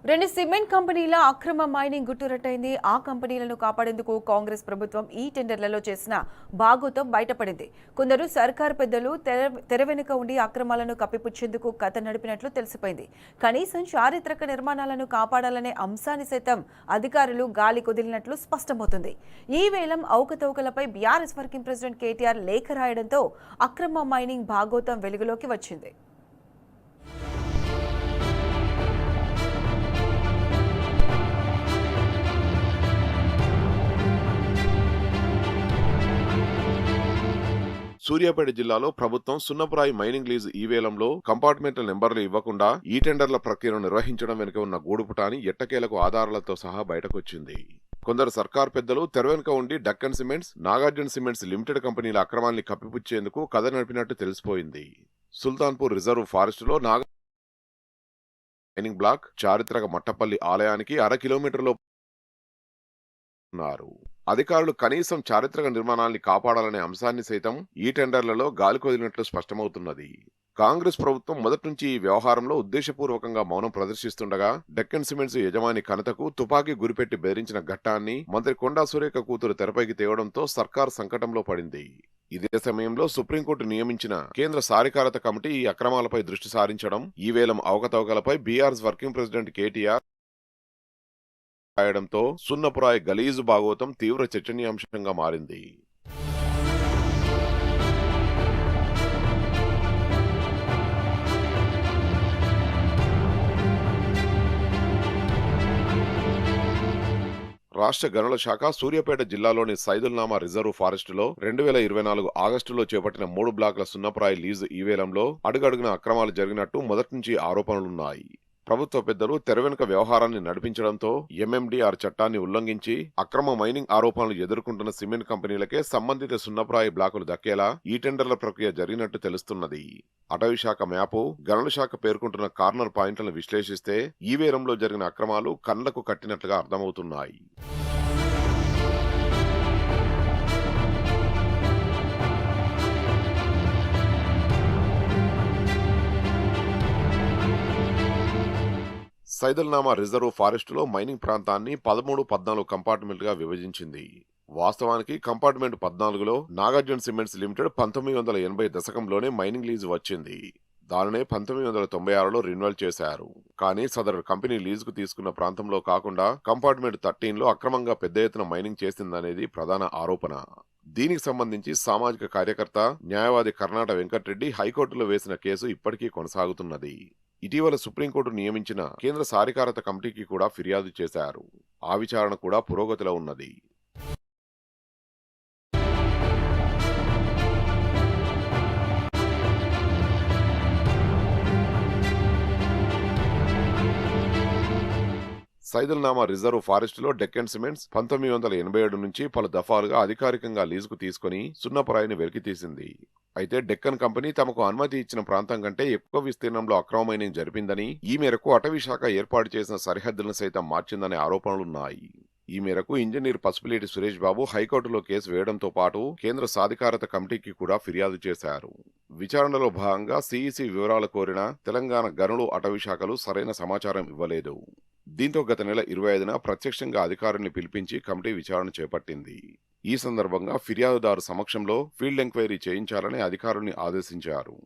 రెండు సిమెంట్ కంపెనీల అక్రమ మైనింగ్ గుట్టురట్టయింది. ఆ కంపెనీలను కాపాడేందుకు కాంగ్రెస్ ప్రభుత్వం ఈ టెండర్లలో చేసిన భాగోతం బయటపడింది. కొందరు సర్కారు పెద్దలు తెర వెనుక ఉండి అక్రమాలను కప్పిపుచ్చేందుకు కథ నడిపినట్లు తెలిసిపోయింది. కనీసం చారిత్రక నిర్మాణాలను కాపాడాలనే అంశాన్ని సైతం అధికారులు గాలి కుదిలినట్లు స్పష్టమవుతుంది. ఈ వేలం అవకతవకలపై బీఆర్ఎస్ వర్కింగ్ ప్రెసిడెంట్ కేటీఆర్ లేఖ రాయడంతో అక్రమ మైనింగ్ భాగోతం వెలుగులోకి వచ్చింది. సూర్యాపేట జిల్లాలో ప్రభుత్వం సున్నపురాయి మైనింగ్ లీజ్ ఈ వేలంలో కంపార్ట్మెంట్ల నెంబర్లు ఇవ్వకుండా ఈ టెండర్ల ప్రక్రియను నిర్వహించడం వెనుక ఉన్న గూడుపుటాని ఎట్టకేలకు ఆధారాలతో సహా బయటకొచ్చింది. కొందరు సర్కార్ పెద్దలు తెర వెనుక ఉండి Deccan cements, Nagarjuna cements limited కంపెనీల అక్రమాల్ని కప్పిపుచ్చేందుకు కథ నడిపినట్టు తెలిసిపోయింది. సుల్తాన్పూర్ రిజర్వ్ ఫారెస్టులో మైనింగ్ బ్లాక్ చారిత్రక మట్టపల్లి ఆలయానికి 1/2 కిలోమీటర్లో ఉన్నారు. అధికారులు కనీసం చారిత్రక నిర్మాణాల్ని కాపాడాలనే అంశాన్ని సైతం ఈ టెండర్లలో గాలికొదిలినట్లు స్పష్టమవుతున్నది. కాంగ్రెస్ ప్రభుత్వం మొదటి నుంచి ఈ వ్యవహారంలో ఉద్దేశపూర్వకంగా మౌనం ప్రదర్శిస్తుండగా డెక్కన్ సిమెంట్స్ యజమాని కనతకు తుపాకీ గురిపెట్టి బెదిరించిన ఘట్టాన్ని మంత్రి కొండా సురేఖ కూతురు తెరపైకి తేవడంతో సర్కార్ సంకటంలో పడింది. ఇదే సమయంలో సుప్రీంకోర్టు నియమించిన కేంద్ర సాధికారత కమిటీ ఈ అక్రమాలపై దృష్టి సారించడం, ఈ వేలం అవకతవకలపై బీఆర్ఎస్ వర్కింగ్ ప్రెసిడెంట్ కేటీఆర్ రాయడంతో సున్నపురాయి గలీజు భాగోతం తీవ్ర చర్చనీయాంశంగా మారింది. రాష్ట్ర గనుల శాఖ సూర్యాపేట జిల్లాలోని సైదుల్నామా రిజర్వ్ ఫారెస్టులో 2024 ఆగస్టులో చేపట్టిన 3 బ్లాకుల సున్నపురాయి లీజు ఈ వేలంలో అడుగడుగున అక్రమాలు జరిగినట్టు మొదటి నుంచి ఆరోపణలున్నాయి. ప్రభుత్వ పెద్దలు తెర వెనుక వ్యవహారాన్ని నడిపించడంతో ఎంఎండీఆర్ చట్టాన్ని ఉల్లంఘించి అక్రమ మైనింగ్ ఆరోపణలు ఎదుర్కొంటున్న సిమెంట్ కంపెనీలకే సంబంధిత సున్నపురాయి బ్లాకులు దక్కేలా ఈ టెండర్ల ప్రక్రియ జరిగినట్టు తెలుస్తున్నది. అటవీ శాఖ మ్యాపు, గనుల శాఖ పేర్కొంటున్న కార్నర్ పాయింట్లను విశ్లేషిస్తే ఈ వేలంలో జరిగిన అక్రమాలు కళ్లకు కట్టినట్లుగా అర్థమవుతున్నాయి. సైదుల్నామా రిజర్వ్ ఫారెస్టులో మైనింగ్ ప్రాంతాన్ని 13, 14 కంపార్ట్మెంట్లుగా విభజించింది. వాస్తవానికి కంపార్ట్మెంట్ 14లో నాగార్జున సిమెంట్స్ లిమిటెడ్ 1980 దశకంలోనే మైనింగ్ లీజు వచ్చింది. దానినే 1996లో రిన్యువల్ చేశారు. కానీ సదరు కంపెనీ లీజుకు తీసుకున్న ప్రాంతంలో కాకుండా కంపార్ట్మెంట్ 13లో అక్రమంగా పెద్ద ఎత్తున మైనింగ్ చేసిందనేది ప్రధాన ఆరోపణ. దీనికి సంబంధించి సామాజిక కార్యకర్త, న్యాయవాది కర్ణాట వెంకటరెడ్డి హైకోర్టులో వేసిన కేసు ఇప్పటికీ కొనసాగుతున్నది. ఇటీవల సుప్రీంకోర్టు నియమించిన కేంద్ర సాధికారత కమిటీకి కూడా ఫిర్యాదు చేశారు. ఆ విచారణ కూడా పురోగతిలో ఉన్నది. సైదుల్నామా రిజర్వ్ ఫారెస్టులో డెక్కన్ సిమెంట్స్ 1987 నుంచి పలు దఫాలుగా అధికారికంగా లీజుకు తీసుకుని సున్నపురాయిని వెలికితీసింది. అయితే డెక్కన్ కంపెనీ తమకు అనుమతి ఇచ్చిన ప్రాంతం కంటే ఎక్కువ విస్తీర్ణంలో అక్రమ మైనింగ్ జరిపిందని, ఈ మేరకు అటవీ శాఖ ఏర్పాటు చేసిన సరిహద్దులను సైతం మార్చిందనే ఆరోపణలున్నాయి. ఈ మేరకు ఇంజనీర్ పసుపులేటి సురేష్ బాబు హైకోర్టులో కేసు వేయడంతో పాటు కేంద్ర సాధికారత కమిటీకి కూడా ఫిర్యాదు చేశారు. విచారణలో భాగంగా సిఈసి వివరాలు కోరిన తెలంగాణ గనులు, అటవీ శాఖలు సరైన సమాచారం ఇవ్వలేదు. దీంతో గత నెల 25న ప్రత్యక్షంగా అధికారుల్ని పిలిపించి కమిటీ విచారణ చేపట్టింది. ఈ సందర్భంగా ఫిర్యాదుదారు సమక్షంలో ఫీల్డ్ ఎంక్వైరీ చేయించాలని అధికారుల్ని ఆదేశించారు.